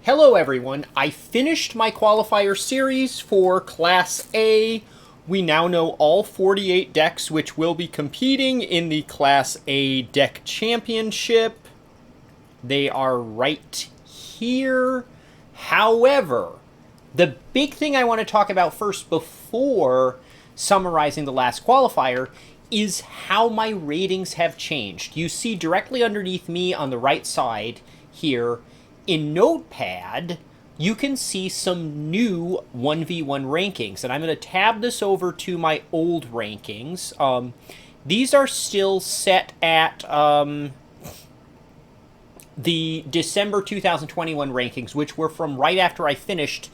Hello everyone, I finished my qualifier series for Class A. We now know all 48 decks which will be competing in the Class A deck championship. They are right here. However, the big thing I want to talk about first before summarizing the last qualifier is how my ratings have changed. You see directly underneath me on the right side here, in Notepad, you can see some new 1v1 rankings. And I'm going to tab this over to my old rankings. These are still set at the December 2021 rankings, which were from right after I finished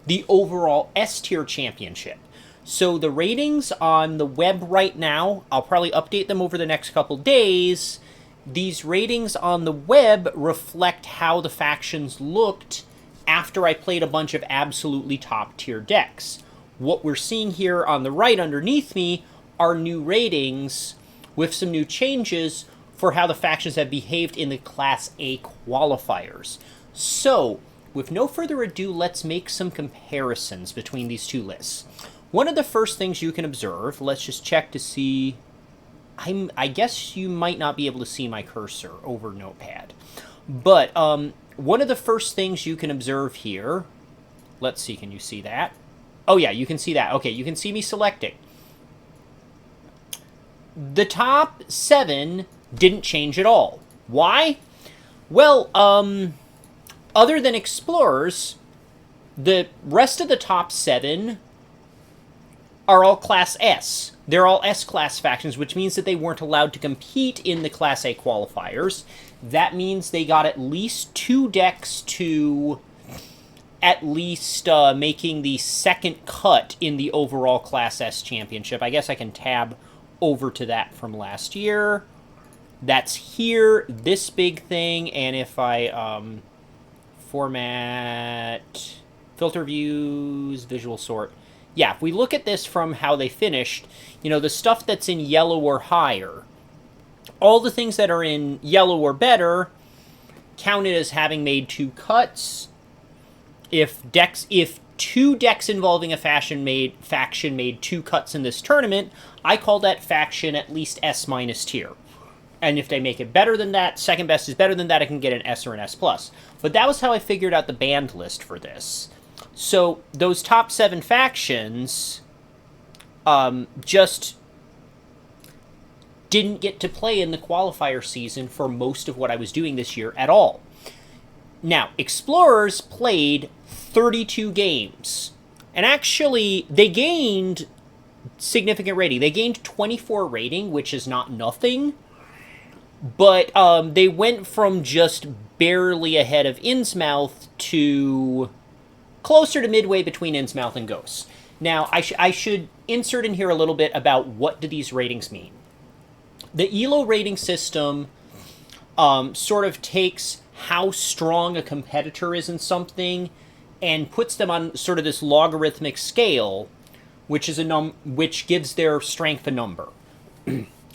the overall S-tier championship. So the ratings on the web right now, I'll probably update them over the next couple days. These ratings on the web reflect how the factions looked after I played a bunch of absolutely top-tier decks. What we're seeing here on the right underneath me are new ratings with some new changes for how the factions have behaved in the Class A qualifiers. So, with no further ado, let's make some comparisons between these two lists. One of the first things you can observe, let's just check to see... I guess you might not be able to see my cursor over Notepad. But one of the first things you can observe here... Let's see, can you see that? Oh yeah, you can see that. Okay, you can see me selecting. The top 7 didn't change at all. Why? Well, other than Explorers, the rest of the top 7 are all Class S. They're all S-Class factions, which means that they weren't allowed to compete in the Class A qualifiers. That means they got at least 2 decks to at least making the second cut in the overall Class S championship. I guess I can tab over to that from last year. That's here, this big thing, and if I format, filter views, visual sort... Yeah, if we look at this from how they finished, you know, the stuff that's in yellow or higher, all the things that are in yellow or better counted as having made 2 cuts. If 2 decks involving a faction made 2 cuts in this tournament, I call that faction at least S- tier. And if they make it better than that, second best is better than that, I can get an S or an S+. But that was how I figured out the banned list for this. So those top 7 factions just didn't get to play in the qualifier season for most of what I was doing this year at all. Now, Explorers played 32 games. And actually, they gained significant rating. They gained 24 rating, which is not nothing. But they went from just barely ahead of Innsmouth to closer to midway between Innsmouth and Ghosts. Now, I should insert in here a little bit about what do these ratings mean. The ELO rating system sort of takes how strong a competitor is in something and puts them on sort of this logarithmic scale, which is which gives their strength a number.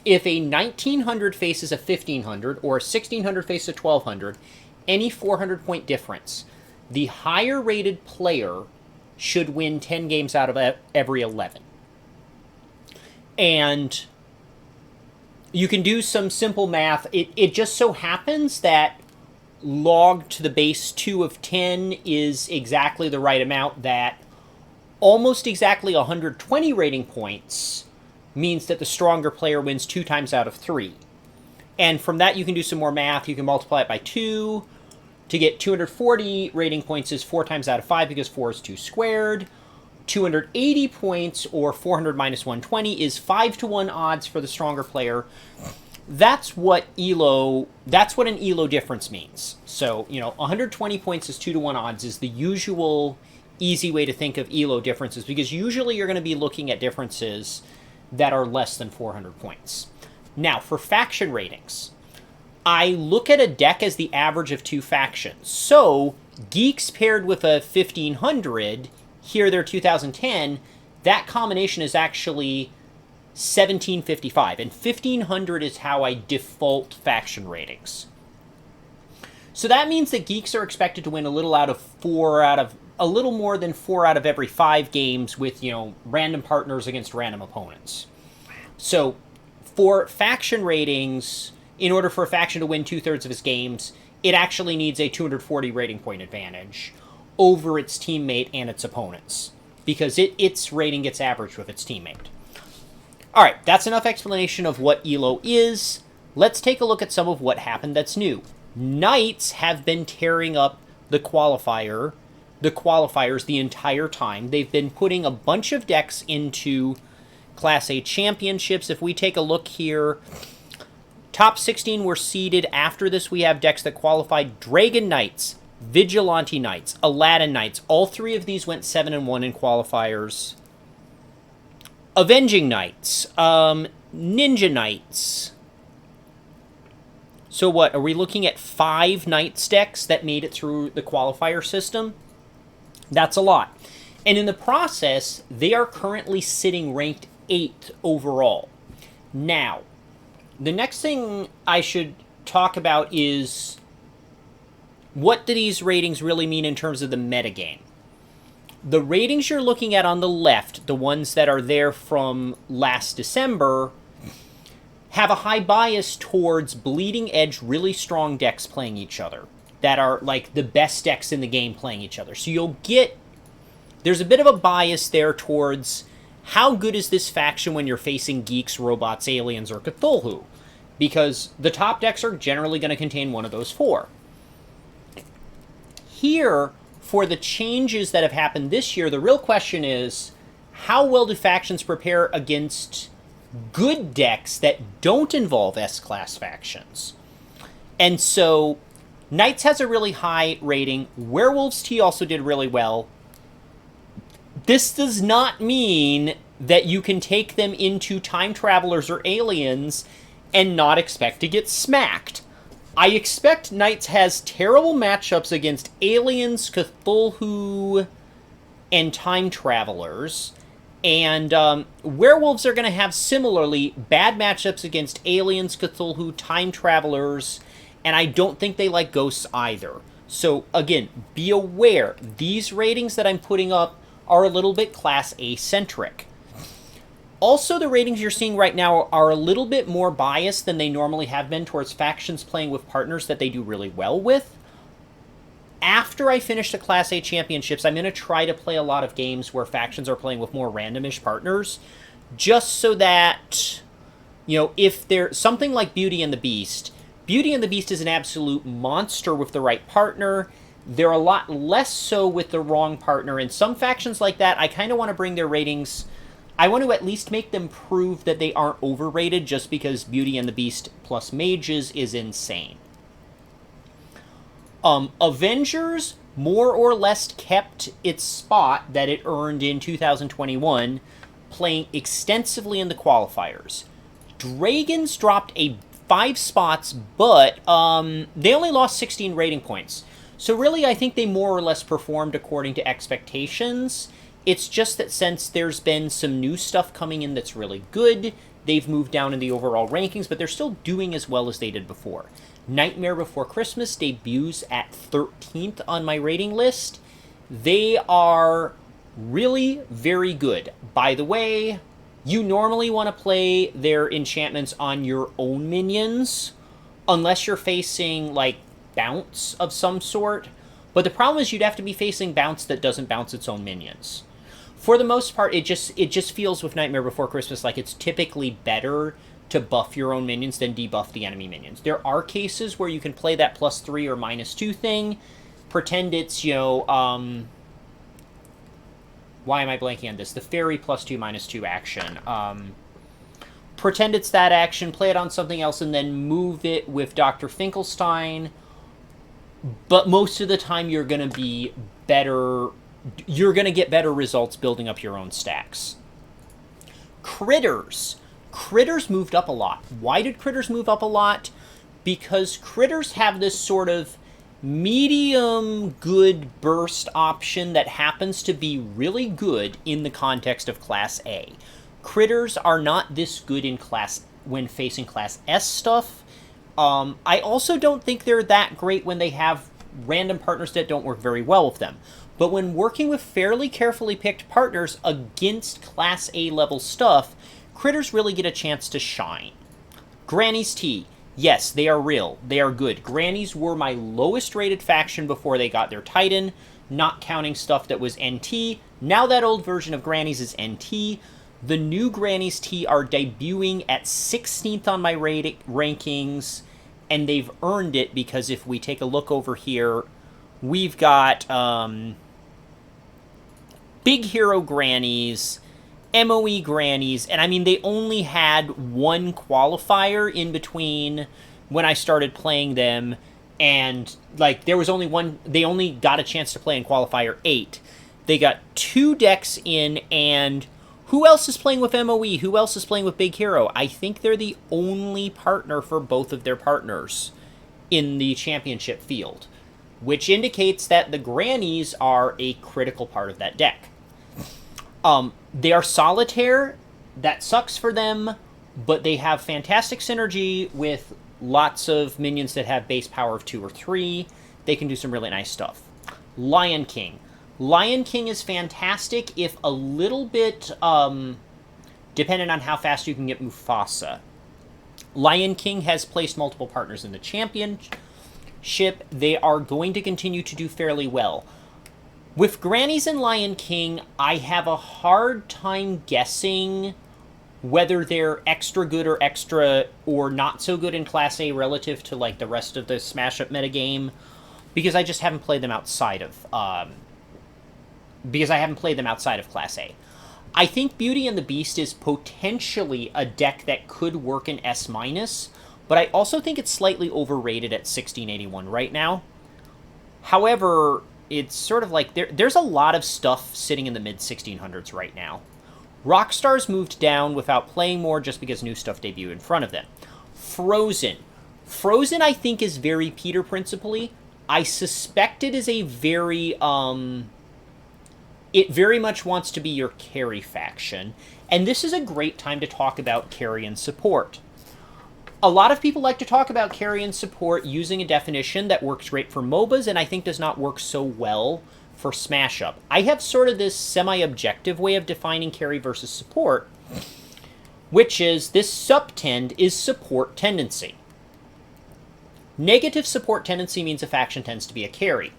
If a 1900 faces a 1500 or a 1600 faces a 1200, any 400-point difference, the higher rated player should win 10 games out of every 11. And you can do some simple math. It just so happens that log to the base 2 of 10 is exactly the right amount, that almost exactly 120 rating points means that the stronger player wins 2 times out of 3. And from that you can do some more math. You can multiply it by 2. To get 240 rating points is 4 times out of 5 because 4 is 2 squared. 280 points, or 400 minus 120, is 5-to-1 odds for the stronger player. That's what an ELO difference means. So, you know, 120 points is 2-to-1 odds is the usual easy way to think of ELO differences, because usually you're going to be looking at differences that are less than 400 points. Now, for faction ratings, I look at a deck as the average of 2 factions. So, Geeks paired with a 1500, here they're 2010, that combination is actually 1755. And 1500 is how I default faction ratings. So that means that geeks are expected to win a little a little more than 4 out of every 5 games with, random partners against random opponents. So for faction ratings, in order for a faction to win 2/3 of its games, it actually needs a 240 rating point advantage over its teammate and its opponents, because its rating gets averaged with its teammate. All right, that's enough explanation of what ELO is. Let's take a look at some of what happened that's new. Knights have been tearing up the qualifiers the entire time. They've been putting a bunch of decks into Class A championships. If we take a look here, top 16 were seeded. After this, we have decks that qualified: Dragon Knights, Vigilante Knights, Aladdin Knights. All 3 of these went 7-1 in qualifiers. Avenging Knights, Ninja Knights. So what, are we looking at 5 Knights decks that made it through the qualifier system? That's a lot. And in the process, they are currently sitting ranked 8th overall. Now, the next thing I should talk about is, what do these ratings really mean in terms of the metagame? The ratings you're looking at on the left, the ones that are there from last December, have a high bias towards bleeding edge, really strong decks playing each other, that are like the best decks in the game playing each other. So there's a bit of a bias there towards how good is this faction when you're facing geeks, robots, aliens, or Cthulhu, because the top decks are generally going to contain one of those 4. Here, for the changes that have happened this year, the real question is, how well do factions prepare against good decks that don't involve S-class factions? And so Knights has a really high rating. Werewolves T also did really well. This does not mean that you can take them into Time Travelers or Aliens and not expect to get smacked. I expect Knights has terrible matchups against Aliens, Cthulhu, and Time Travelers. And Werewolves are going to have similarly bad matchups against Aliens, Cthulhu, Time Travelers, and I don't think they like Ghosts either. So again, be aware, these ratings that I'm putting up are a little bit Class A-centric. Also, the ratings you're seeing right now are a little bit more biased than they normally have been towards factions playing with partners that they do really well with. After I finish the Class A championships, I'm going to try to play a lot of games where factions are playing with more randomish partners, just so that, if there's something like Beauty and the Beast is an absolute monster with the right partner. They're a lot less so with the wrong partner. And some factions like that, I kind of want to bring their ratings, I want to at least make them prove that they aren't overrated, just because Beauty and the Beast plus Mages is insane. Avengers more or less kept its spot that it earned in 2021, playing extensively in the qualifiers. Dragons dropped 5 spots, but they only lost 16 rating points. So really, I think they more or less performed according to expectations. It's just that since there's been some new stuff coming in that's really good, they've moved down in the overall rankings, but they're still doing as well as they did before. Nightmare Before Christmas debuts at 13th on my rating list. They are really very good. By the way, you normally want to play their enchantments on your own minions, unless you're facing, bounce of some sort. But the problem is you'd have to be facing bounce that doesn't bounce its own minions. For the most part, it just feels with Nightmare Before Christmas like it's typically better to buff your own minions than debuff the enemy minions. There are cases where you can play that +3 or -2 thing, pretend it's, why am I blanking on this? The fairy +2, -2 action. Pretend it's that action, play it on something else, and then move it with Dr. Finkelstein. But most of the time you're going to be better, you're going to get better results building up your own stacks. Critters. Critters moved up a lot. Why did Critters move up a lot? Because Critters have this sort of medium good burst option that happens to be really good in the context of Class A. Critters are not this good in when facing Class S stuff. I also don't think they're that great when they have random partners that don't work very well with them. But when working with fairly carefully picked partners against Class A level stuff, critters really get a chance to shine. Granny's Tea. Yes, they are real. They are good. Grannies were my lowest rated faction before they got their Titan, not counting stuff that was NT. Now that old version of Grannies is NT. The new Granny's Tea are debuting at 16th on my rankings, and they've earned it because if we take a look over here, we've got Big Hero Grannies, MOE Grannies, and I mean, they only had one qualifier in between when I started playing them, and, like, there was only one, they only got a chance to play in Qualifier 8. They got 2 decks in, and who else is playing with MOE? Who else is playing with Big Hero? I think they're the only partner for both of their partners in the championship field, which indicates that the Grannies are a critical part of that deck. They are solitaire. That sucks for them, but they have fantastic synergy with lots of minions that have base power of 2 or 3. They can do some really nice stuff. Lion King. Lion King is fantastic if a little bit dependent on how fast you can get Mufasa. Lion King has placed multiple partners in the championship. They are going to continue to do fairly well. With Grannies and Lion King, I have a hard time guessing whether they're extra good or not so good in Class A relative to, like, the rest of the Smash Up metagame, because I just haven't played them outside of Class A. I think Beauty and the Beast is potentially a deck that could work in S-, but I also think it's slightly overrated at 1681 right now. However, it's sort of like there's a lot of stuff sitting in the mid-1600s right now. Rockstar's moved down without playing more just because new stuff debuted in front of them. Frozen. Frozen, I think, is very Peter Principle-y. I suspect it is a very, it very much wants to be your carry faction. And this is a great time to talk about carry and support. A lot of people like to talk about carry and support using a definition that works great for MOBAs and I think does not work so well for Smash Up. I have sort of this semi-objective way of defining carry versus support, which is this subtend is support tendency. Negative support tendency means a faction tends to be a carry.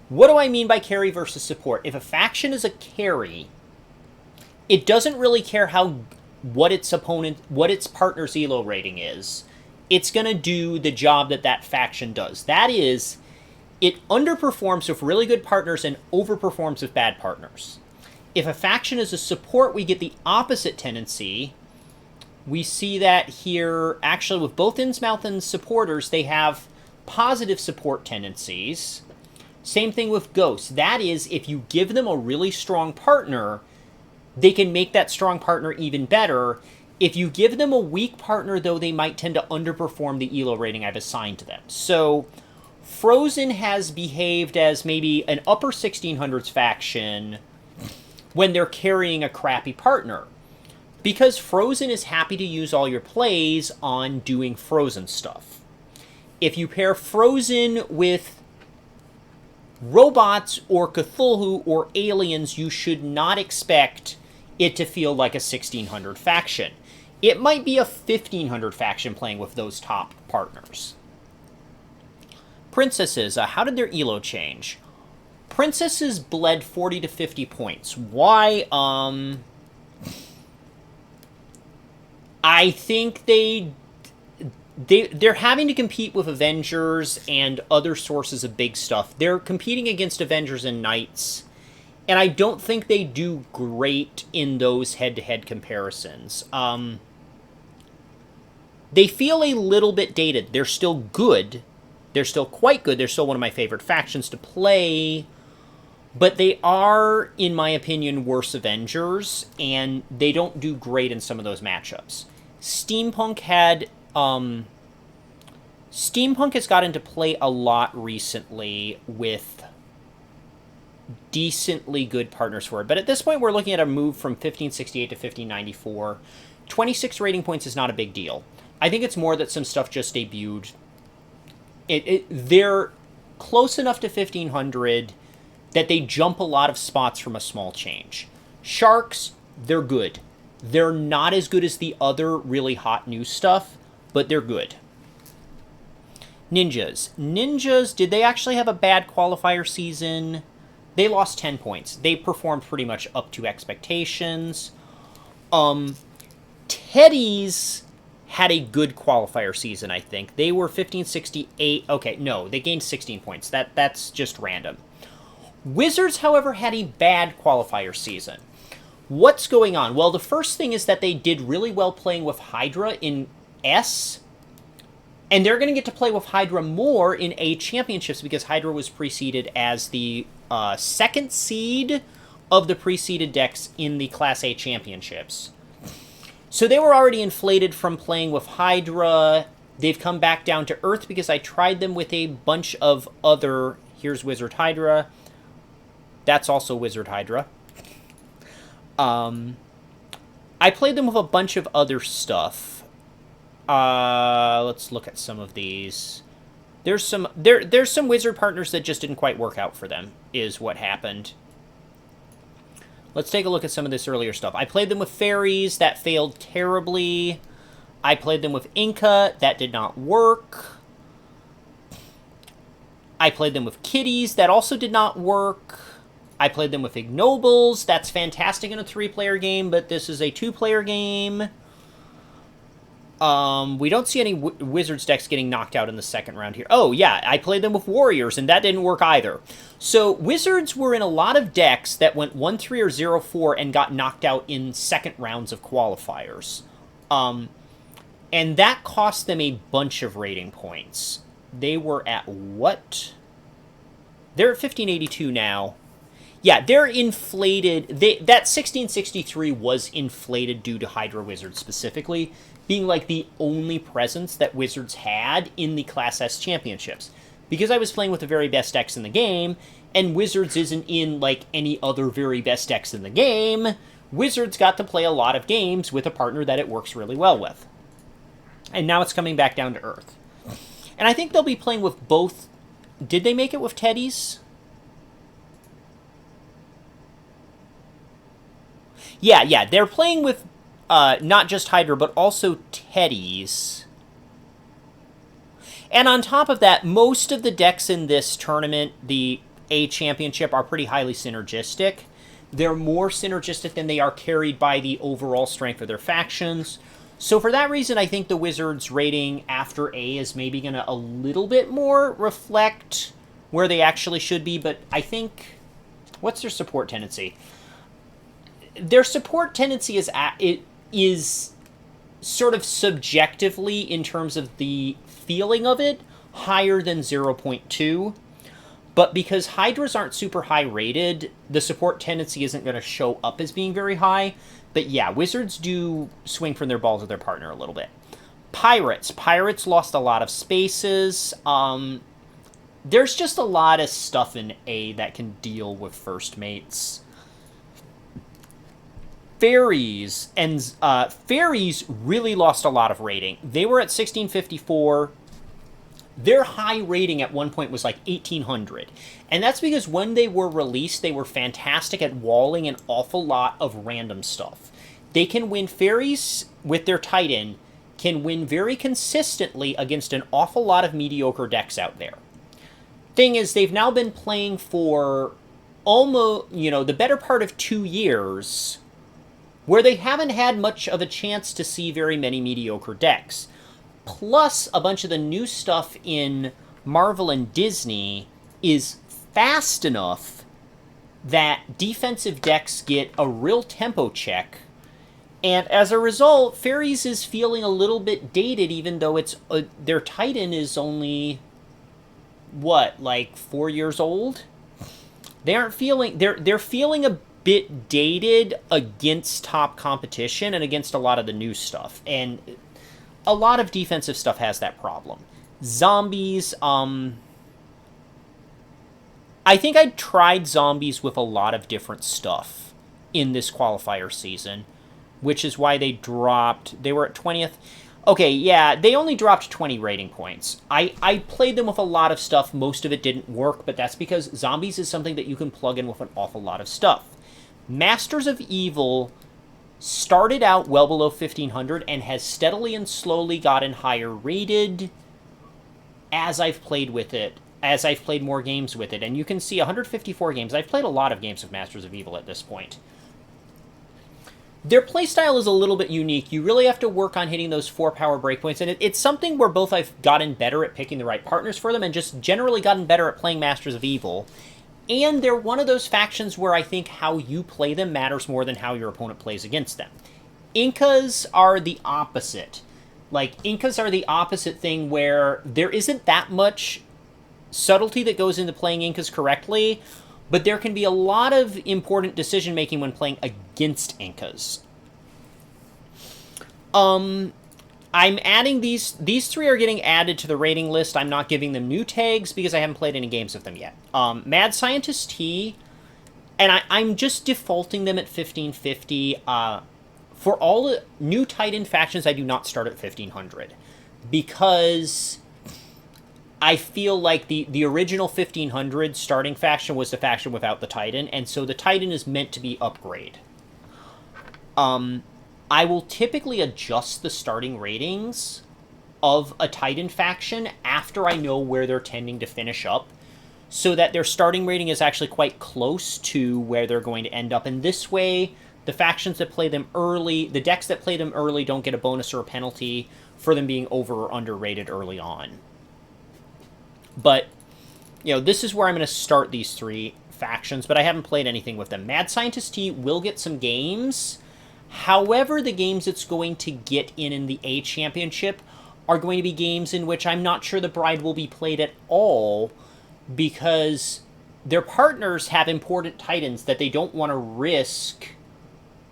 What do I mean by carry versus support? If a faction is a carry, it doesn't really care what its partner's elo rating is. It's going to do the job that faction does. That is, it underperforms with really good partners and overperforms with bad partners. If a faction is a support, we get the opposite tendency. We see that here, actually, with both Innsmouth and supporters, they have positive support tendencies. Same thing with Ghosts. That is, if you give them a really strong partner, they can make that strong partner even better. If you give them a weak partner, though, they might tend to underperform the elo rating I've assigned to them. So Frozen has behaved as maybe an upper 1600s faction when they're carrying a crappy partner, because Frozen is happy to use all your plays on doing Frozen stuff. If you pair Frozen with robots or Cthulhu or aliens, you should not expect it to feel like a 1600 faction. It might be a 1500 faction playing with those top partners. Princesses, how did their elo change? Princesses bled 40 to 50 points. Why? I think they're having to compete with Avengers and other sources of big stuff. They're competing against Avengers and Knights, and I don't think they do great in those head-to-head comparisons. They feel a little bit dated. They're still good. They're still quite good. They're still one of my favorite factions to play, but they are, in my opinion, worse Avengers, and they don't do great in some of those matchups. Steampunk has gotten to play a lot recently with decently good partners for it. But at this point, we're looking at a move from 1568 to 1594. 26 rating points is not a big deal. I think it's more that some stuff just debuted They're close enough to 1500 that they jump a lot of spots from a small change. Sharks, they're good. They're not as good as the other really hot new stuff, but they're good. Ninjas. Ninjas, did they actually have a bad qualifier season? They lost 10 points. They performed pretty much up to expectations. Teddies had a good qualifier season, I think. They were 1568. Okay, no, they gained 16 points. That's just random. Wizards, however, had a bad qualifier season. What's going on? Well, the first thing is that they did really well playing with Hydra in S, and they're going to get to play with Hydra more in A championships because Hydra was preceded as the second seed of the preceded decks in the Class A championships. So they were already inflated from playing with Hydra. They've come back down to Earth because I tried them with a bunch of other... Here's Wizard Hydra. That's also Wizard Hydra. I played them with a bunch of other stuff. Let's look at some of these. There's some Wizard partners that just didn't quite work out for them, is what happened. Let's take a look at some of this earlier stuff. I played them with Fairies. That failed terribly. I played them with Inca. That did not work. I played them with Kitties. That also did not work. I played them with Ignobles. That's fantastic in a 3-player game, but this is a 2-player game. We don't see any Wizards decks getting knocked out in the second round here. Oh, yeah, I played them with Warriors, and that didn't work either. So Wizards were in a lot of decks that went 1-3 or 0-4 and got knocked out in second rounds of qualifiers. And that cost them a bunch of rating points. They were at what? They're at 1582 now. Yeah, they're inflated. That 1663 was inflated due to Hydra Wizards specifically being like the only presence that Wizards had in the Class S championships. Because I was playing with the very best decks in the game, and Wizards isn't in like any other very best decks in the game, Wizards got to play a lot of games with a partner that it works really well with. And now it's coming back down to earth. And I think they'll be playing with both. Did they make it with Teddies? Yeah, they're playing with not just Hydra, but also Teddies. And on top of that, most of the decks in this tournament, the A Championship, are pretty highly synergistic. They're more synergistic than they are carried by the overall strength of their factions. So for that reason, I think the Wizards' rating after A is maybe going to a little bit more reflect where they actually should be. But I think... What's their support tendency? Their support tendency is sort of subjectively, in terms of the feeling of it, higher than 0.2. But because Hydras aren't super high rated, the support tendency isn't going to show up as being very high. But yeah, Wizards do swing from their balls with their partner a little bit. Pirates lost a lot of spaces. There's just a lot of stuff in A that can deal with first mates. Fairies really lost a lot of rating. They were at 1654. Their high rating at one point was like 1800. And that's because when they were released, they were fantastic at walling an awful lot of random stuff. They can win. Fairies, with their Titan, can win very consistently against an awful lot of mediocre decks out there. Thing is, they've now been playing for almost, the better part of 2 years, where they haven't had much of a chance to see very many mediocre decks. Plus, a bunch of the new stuff in Marvel and Disney is fast enough that defensive decks get a real tempo check. And as a result, Fairies is feeling a little bit dated, even though it's their Titan is only, 4 years old? They're feeling a bit dated against top competition and against a lot of the new stuff. And a lot of defensive stuff has that problem. Zombies, I think I tried zombies with a lot of different stuff in this qualifier season, which is why they dropped. They were at 20th. Okay, yeah, they only dropped 20 rating points. I played them with a lot of stuff. Most of it didn't work, but that's because zombies is something that you can plug in with an awful lot of stuff. Masters of Evil started out well below 1500 and has steadily and slowly gotten higher rated as I've played with it, as I've played more games with it. And you can see 154 games. I've played a lot of games of Masters of Evil at this point. Their playstyle is a little bit unique. You really have to work on hitting those 4 power breakpoints, and it's something where both I've gotten better at picking the right partners for them and just generally gotten better at playing Masters of Evil. And they're one of those factions where I think how you play them matters more than how your opponent plays against them. Incas are the opposite. Like, Incas are the opposite thing where there isn't that much subtlety that goes into playing Incas correctly, but there can be a lot of important decision making when playing against Incas. I'm adding these 3 are getting added to the rating list. I'm not giving them new tags because I haven't played any games with them yet. Mad Scientist T, and I'm just defaulting them at 1550. For all new Titan factions, I do not start at 1500 because I feel like the original 1500 starting faction was the faction without the Titan, and so the Titan is meant to be upgrade. I will typically adjust the starting ratings of a Titan faction after I know where they're tending to finish up, so that their starting rating is actually quite close to where they're going to end up. And this way, the factions that play them early, the decks that play them early don't get a bonus or a penalty for them being over or underrated early on. But, this is where I'm going to start these 3 factions, but I haven't played anything with them. Mad Scientist T will get some games. However, the games it's going to get in the A Championship are going to be games in which I'm not sure the Bride will be played at all because their partners have important Titans that they don't want to risk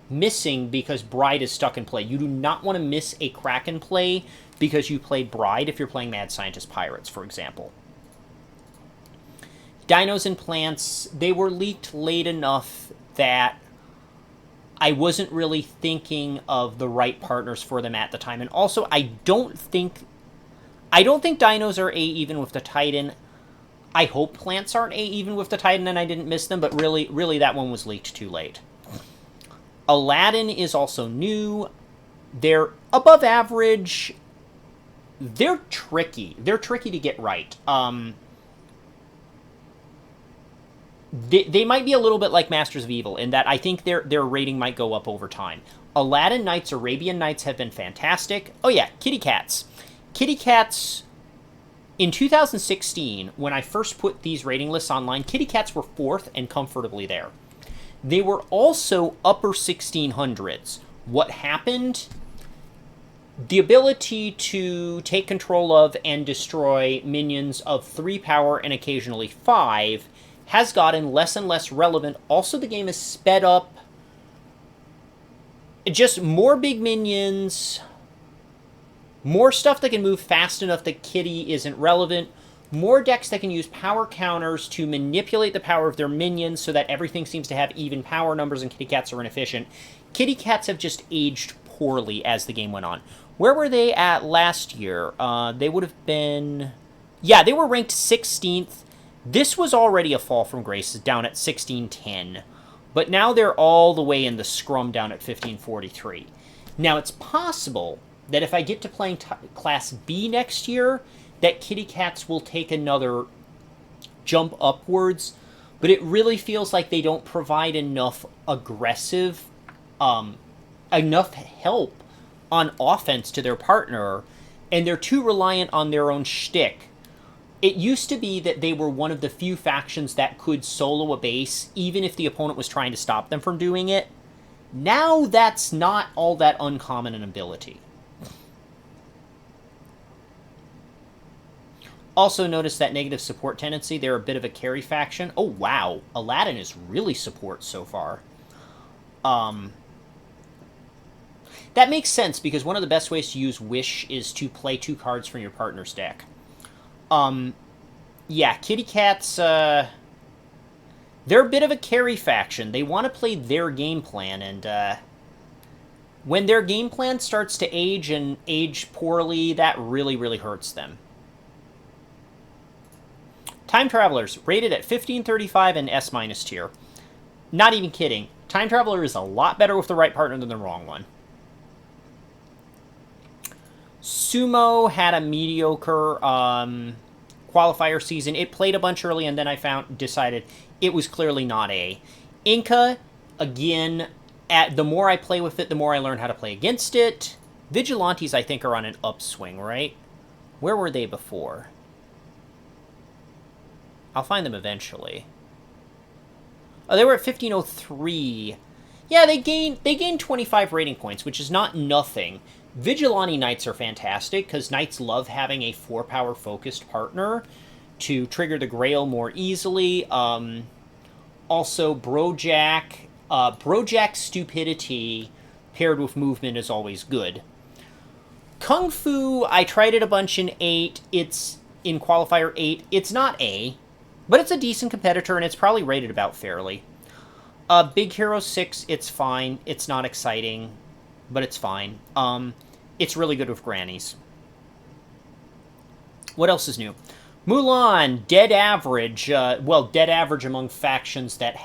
missing because Bride is stuck in play. You do not want to miss a Kraken play because you played Bride if you're playing Mad Scientist Pirates, for example. Dinos and Plants, they were leaked late enough that I wasn't really thinking of the right partners for them at the time. And also, I don't think Dinos are A-even with the Titan. I hope Plants aren't A-even with the Titan and I didn't miss them, but really that one was leaked too late. Aladdin is also new. They're above average. They're tricky. They're tricky to get right. They might be a little bit like Masters of Evil in that I think their rating might go up over time. Aladdin Nights, Arabian Nights have been fantastic. Oh yeah, Kitty Cats. Kitty Cats, in 2016, when I first put these rating lists online, Kitty Cats were 4th and comfortably there. They were also upper 1600s. What happened? The ability to take control of and destroy minions of 3 power and occasionally 5 has gotten less and less relevant. Also, the game is sped up. Just more big minions, more stuff that can move fast enough that Kitty isn't relevant, more decks that can use power counters to manipulate the power of their minions so that everything seems to have even power numbers and Kitty Cats are inefficient. Kitty Cats have just aged poorly as the game went on. Where were they at last year? They would have been... Yeah, they were ranked 16th. This was already a fall from grace, down at 1610. But now they're all the way in the scrum down at 1543. Now, it's possible that if I get to playing Class B next year, that Kitty Cats will take another jump upwards, but it really feels like they don't provide enough aggressive, enough help on offense to their partner, and they're too reliant on their own shtick. It used to be that they were one of the few factions that could solo a base, even if the opponent was trying to stop them from doing it. Now that's not all that uncommon an ability. Also notice that negative support tendency. They're a bit of a carry faction. Oh, wow. Aladdin is really support so far. That makes sense, because one of the best ways to use Wish is to play 2 cards from your partner's deck. Yeah, Kitty Cats, they're a bit of a carry faction. They want to play their game plan, and, When their game plan starts to age and age poorly, that really, really hurts them. Time Travelers, rated at 1535 and S- tier. Not even kidding. Time Traveler is a lot better with the right partner than the wrong one. Sumo had a mediocre qualifier season. It played a bunch early, and then I decided it was clearly not A. Inca, again, the more I play with it, the more I learn how to play against it. Vigilantes, I think, are on an upswing, right? Where were they before? I'll find them eventually. Oh, they were at 1503. Yeah, they gained 25 rating points, which is not nothing. Vigilante Knights are fantastic, because Knights love having a 4-power focused partner to trigger the Grail more easily. Also, Brojack. Brojack Stupidity paired with movement is always good. Kung Fu, I tried it a bunch in 8. It's in Qualifier 8. It's not A, but it's a decent competitor, and it's probably rated about fairly. Big Hero 6, it's fine. It's not exciting, but it's fine. It's really good with grannies. What else is new? Mulan, dead average. Dead average among factions that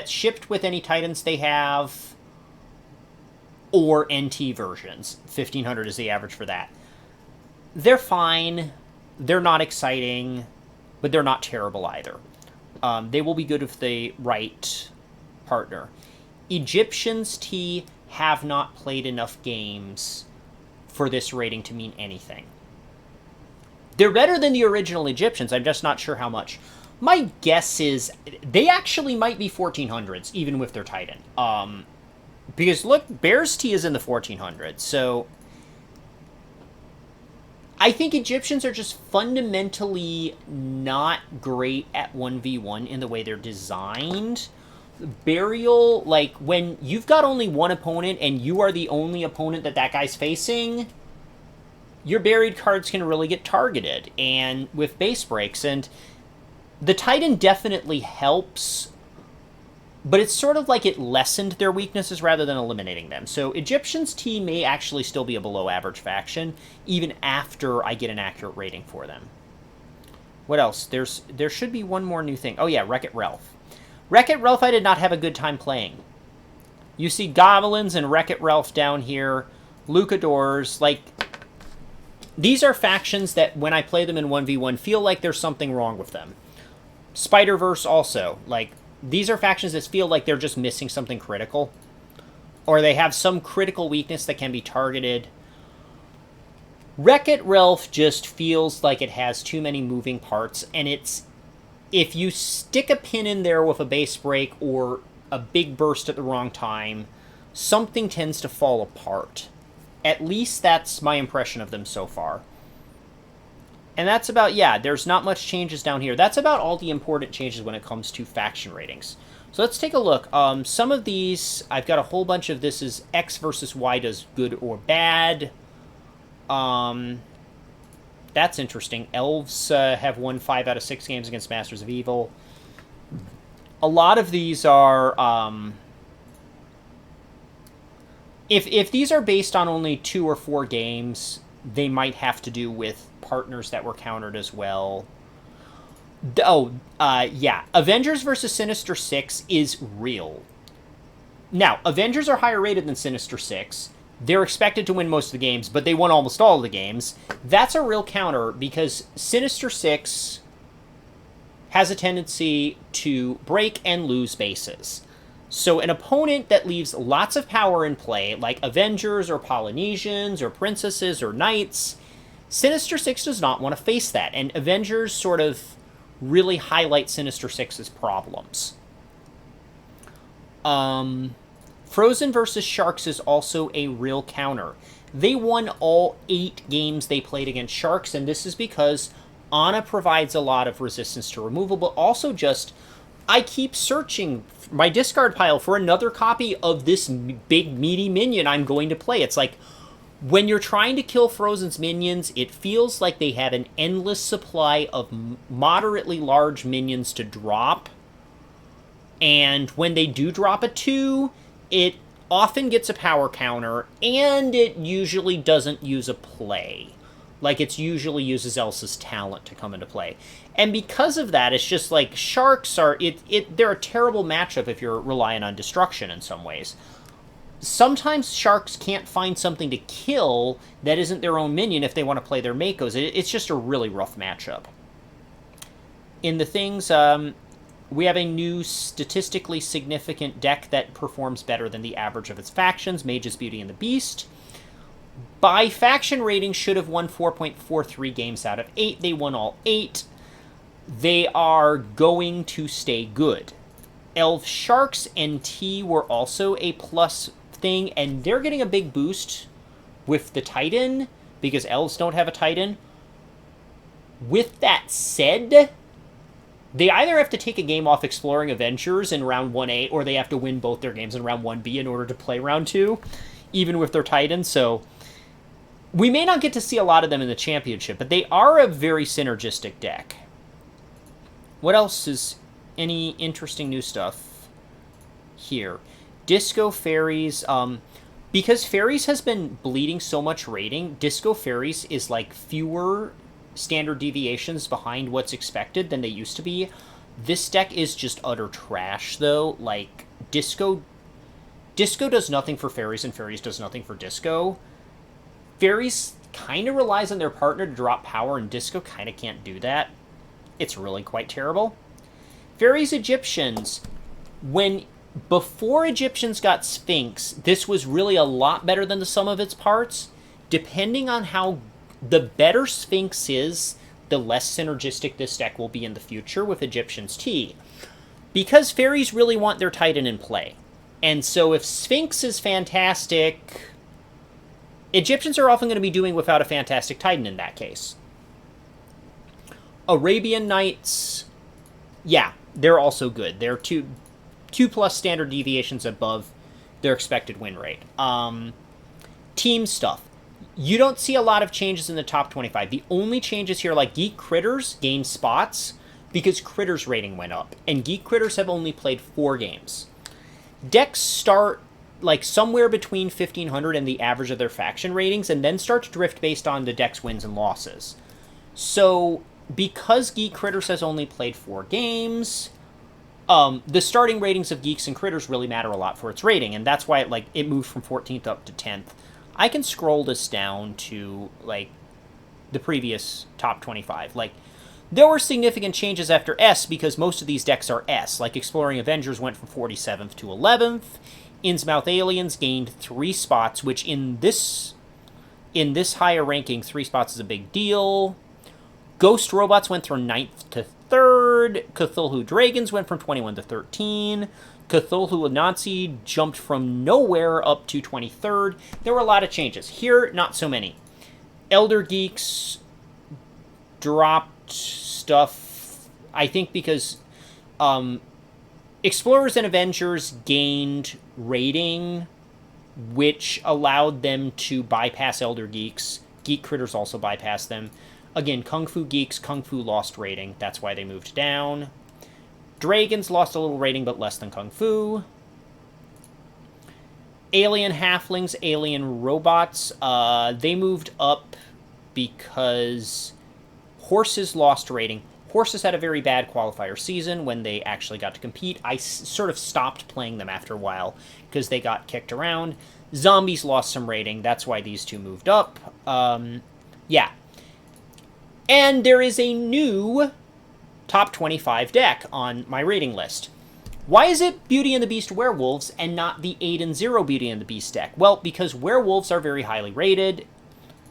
shipped with any Titans they have, or NT versions. 1500 is the average for that. They're fine. They're not exciting, but they're not terrible either. They will be good with the right partner. Egyptians T have not played enough games for this rating to mean anything. They're better than the original Egyptians. I'm just not sure how much. My guess is they actually might be 1400s, even with their Titan. Because, look, Bears T is in the 1400s, so I think Egyptians are just fundamentally not great at 1v1 in the way they're designed. Burial, like, when you've got only one opponent and you are the only opponent that guy's facing, your buried cards can really get targeted, and with base breaks. And the Titan definitely helps, but it's sort of like it lessened their weaknesses rather than eliminating them. So Egyptians T may actually still be a below-average faction, even after I get an accurate rating for them. What else? There should be one more new thing. Oh yeah, Wreck-It Ralph. Wreck-It Ralph I did not have a good time playing. You see Goblins and Wreck-It Ralph down here. Lucadors, like, these are factions that when I play them in 1v1 feel like there's something wrong with them. Spider-Verse also, like, these are factions that feel like they're just missing something critical, or they have some critical weakness that can be targeted. Wreck-It Ralph just feels like it has too many moving parts, and if you stick a pin in there with a base break or a big burst at the wrong time, something tends to fall apart. At least that's my impression of them so far. And that's about, yeah, there's not much changes down here. That's about all the important changes when it comes to faction ratings. So let's take a look. Some of these, I've got a whole bunch of this is X versus Y does good or bad. That's interesting. Elves have won 5 out of 6 games against Masters of Evil. A lot of these are... If these are based on only 2 or 4 games, they might have to do with partners that were countered as well. Yeah. Avengers versus Sinister Six is real. Now, Avengers are higher rated than Sinister Six. They're expected to win most of the games, but they won almost all of the games. That's a real counter, because Sinister Six has a tendency to break and lose bases. So an opponent that leaves lots of power in play, like Avengers or Polynesians or Princesses or Knights, Sinister Six does not want to face that, and Avengers sort of really highlight Sinister Six's problems. Frozen versus Sharks is also a real counter. They won all 8 games they played against Sharks, and this is because Ana provides a lot of resistance to removal, but also just, I keep searching my discard pile for another copy of this big meaty minion I'm going to play. It's like, when you're trying to kill Frozen's minions, it feels like they have an endless supply of moderately large minions to drop. And when they do drop a 2, It often gets a power counter, and it usually doesn't use a play. Like, it usually uses Elsa's talent to come into play. And because of that, it's just like, sharks are... they're a terrible matchup if you're relying on destruction in some ways. Sometimes sharks can't find something to kill that isn't their own minion if they want to play their Makos. It's just a really rough matchup. In the things, we have a new statistically significant deck that performs better than the average of its factions, Mage's Beauty and the Beast. By faction rating, should have won 4.43 games out of 8. They won all 8. They are going to stay good. Elf Sharks NT were also a plus thing, and they're getting a big boost with the Titan, because Elves don't have a Titan. With that said, they either have to take a game off Exploring Avengers in round 1A, or they have to win both their games in round 1B in order to play round 2, even with their Titan, so we may not get to see a lot of them in the championship, but they are a very synergistic deck. What else is any interesting new stuff here? Disco Fairies, because Fairies has been bleeding so much rating, Disco Fairies is like fewer standard deviations behind what's expected than they used to be. This deck is just utter trash, though. Like, Disco does nothing for Fairies, and Fairies does nothing for Disco. Fairies kind of relies on their partner to drop power, and Disco kind of can't do that. It's really quite terrible. Fairies Egyptians, before Egyptians got Sphinx, this was really a lot better than the sum of its parts. Depending on how the better Sphinx is, the less synergistic this deck will be in the future with Egyptians T. Because Fairies really want their Titan in play. And so if Sphinx is fantastic, Egyptians are often going to be doing without a fantastic Titan in that case. Arabian Nights, yeah, they're also good. They're two plus standard deviations above their expected win rate. Team stuff. You don't see a lot of changes in the top 25. The only changes here, like Geek Critters, gained spots because Critters' rating went up. And Geek Critters have only played 4 games. Decks start like somewhere between 1,500 and the average of their faction ratings, and then start to drift based on the deck's wins and losses. So, because Geek Critters has only played 4 games, the starting ratings of Geeks and Critters really matter a lot for its rating, and that's why it moved from 14th up to 10th. I can scroll this down to, like, the previous top 25. Like, there were significant changes after S because most of these decks are S. Like, Exploring Avengers went from 47th to 11th. Innsmouth Aliens gained 3 spots, which in this higher ranking, 3 spots is a big deal. Ghost Robots went from 9th to 3rd. Cthulhu Dragons went from 21 to 13. Cthulhu Nazi jumped from nowhere up to 23rd. There were a lot of changes. Here, not so many. Elder Geeks dropped stuff, I think because Explorers and Avengers gained rating, which allowed them to bypass Elder Geeks. Geek Critters also bypassed them. Again, Kung Fu Geeks, Kung Fu lost rating. That's why they moved down. Dragons lost a little rating, but less than Kung Fu. Alien Halflings, Alien Robots, they moved up because Horses lost rating. Horses had a very bad qualifier season when they actually got to compete. I sort of stopped playing them after a while because they got kicked around. Zombies lost some rating. That's why these two moved up. Yeah. And there is a new top 25 deck on my rating list. Why is it Beauty and the Beast Werewolves and not the 8 and 0 Beauty and the Beast deck? Well, because werewolves are very highly rated.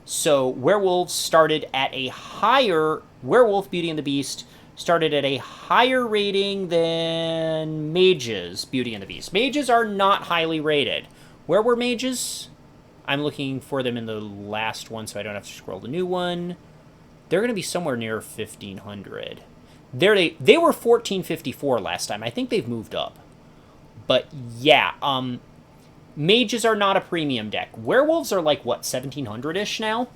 So werewolves started at a higher... Werewolf Beauty and the Beast started at a higher rating than Mages Beauty and the Beast. Mages are not highly rated. Where were Mages? I'm looking for them in the last one so I don't have to scroll the new one. They're going to be somewhere near 1,500. They were 1454 last time. I think they've moved up. But yeah, Mages are not a premium deck. Werewolves are like, what, 1,700-ish now?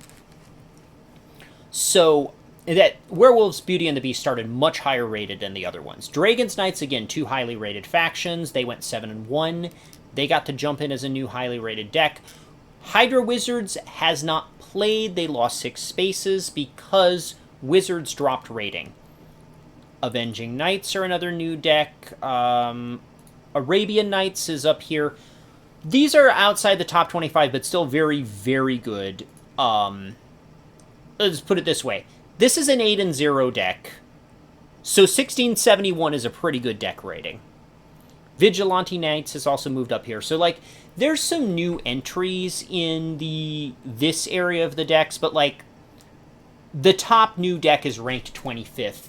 So that Werewolves Beauty and the Beast started much higher rated than the other ones. Dragons Knights, again, 2 highly rated factions. They went 7 and 1. They got to jump in as a new highly rated deck. Hydra Wizards has not played. They lost 6 spaces because Wizards dropped rating. Avenging Knights are another new deck. Arabian Knights is up here. These are outside the top 25, but still very, very good. Let's put it this way. This is an 8-0 deck. So 1671 is a pretty good deck rating. Vigilante Knights has also moved up here. So, like, there's some new entries in this area of the decks, but, like, the top new deck is ranked 25th.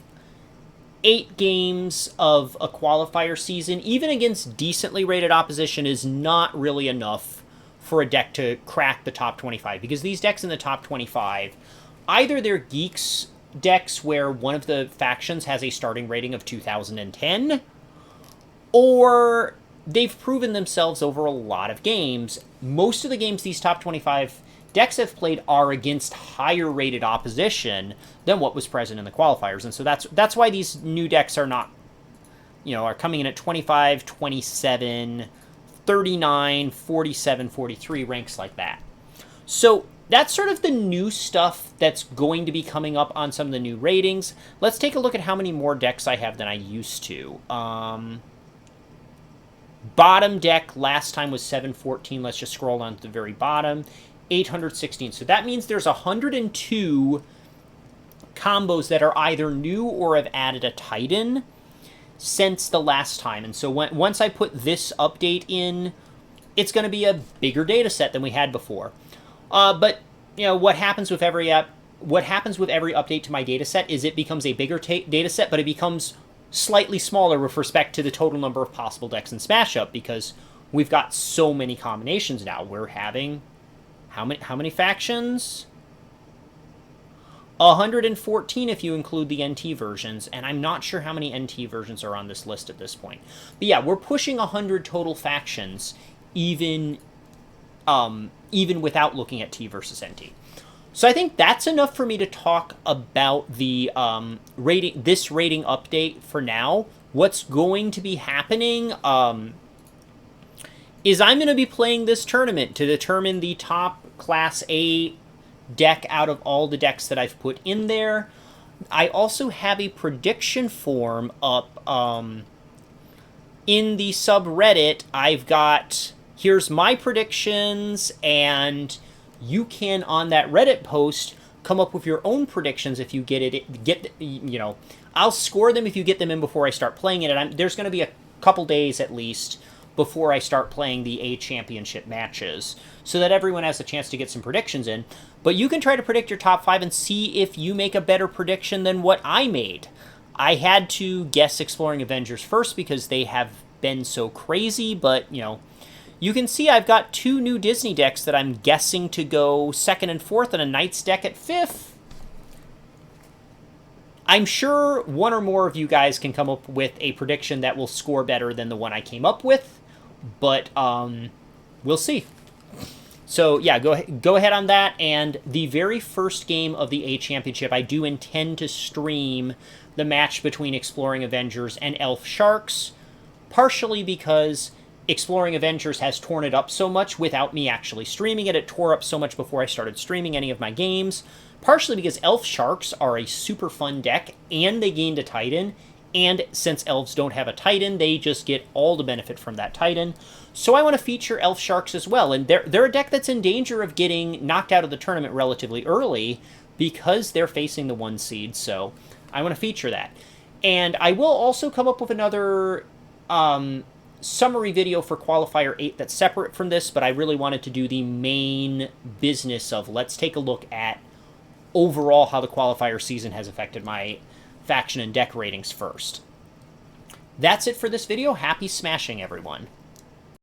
8 games of a qualifier season, even against decently rated opposition, is not really enough for a deck to crack the top 25. Because these decks in the top 25, either they're Geeks decks where one of the factions has a starting rating of 2010, or they've proven themselves over a lot of games. Most of the games these top 25 decks have played are against higher rated opposition than what was present in the qualifiers. And so that's why these new decks are not, are coming in at 25, 27, 39, 47, 43, ranks like that. So that's sort of the new stuff that's going to be coming up on some of the new ratings. Let's take a look at how many more decks I have than I used to. Bottom deck last time was 714. Let's just scroll down to the very bottom. 816. So that means there's 102 combos that are either new or have added a Titan since the last time. And so once I put this update in, it's going to be a bigger data set than we had before. But what happens with every update to my data set is it becomes a bigger data set, but it becomes slightly smaller with respect to the total number of possible decks in Smash Up, because we've got so many combinations now. We're having how many factions? 114 if you include the NT versions, and I'm not sure how many NT versions are on this list at this point. But yeah, we're pushing 100 total factions, even without looking at T versus NT. So I think that's enough for me to talk about the this rating update for now. What's going to be happening is I'm going to be playing this tournament to determine the top Class A deck out of all the decks that I've put in there. I also have a prediction form up in the subreddit. I've got, here's my predictions, and you can, on that Reddit post, come up with your own predictions if you I'll score them if you get them in before I start playing it. And there's going to be a couple days at least before I start playing the A championship matches, so that everyone has a chance to get some predictions in. But you can try to predict your top 5 and see if you make a better prediction than what I made. I had to guess Exploring Avengers first because they have been so crazy, but, you can see I've got 2 new Disney decks that I'm guessing to go 2nd and 4th, and a Knights deck at 5th. I'm sure one or more of you guys can come up with a prediction that will score better than the one I came up with, but we'll see. So yeah, go ahead on that. And the very first game of the A Championship, I do intend to stream the match between Exploring Avengers and Elf Sharks, partially because Exploring Avengers has torn it up so much without me actually streaming it. It tore up so much before I started streaming any of my games. Partially because Elf Sharks are a super fun deck, and they gained a Titan, and since Elves don't have a Titan, they just get all the benefit from that Titan. So I want to feature Elf Sharks as well, and they're a deck that's in danger of getting knocked out of the tournament relatively early because they're facing the 1 seed, so I want to feature that. And I will also come up with another summary video for Qualifier 8 that's separate from this, but I really wanted to do the main business of let's take a look at overall how the Qualifier season has affected my faction and deck ratings first. That's it for this video. Happy smashing, everyone.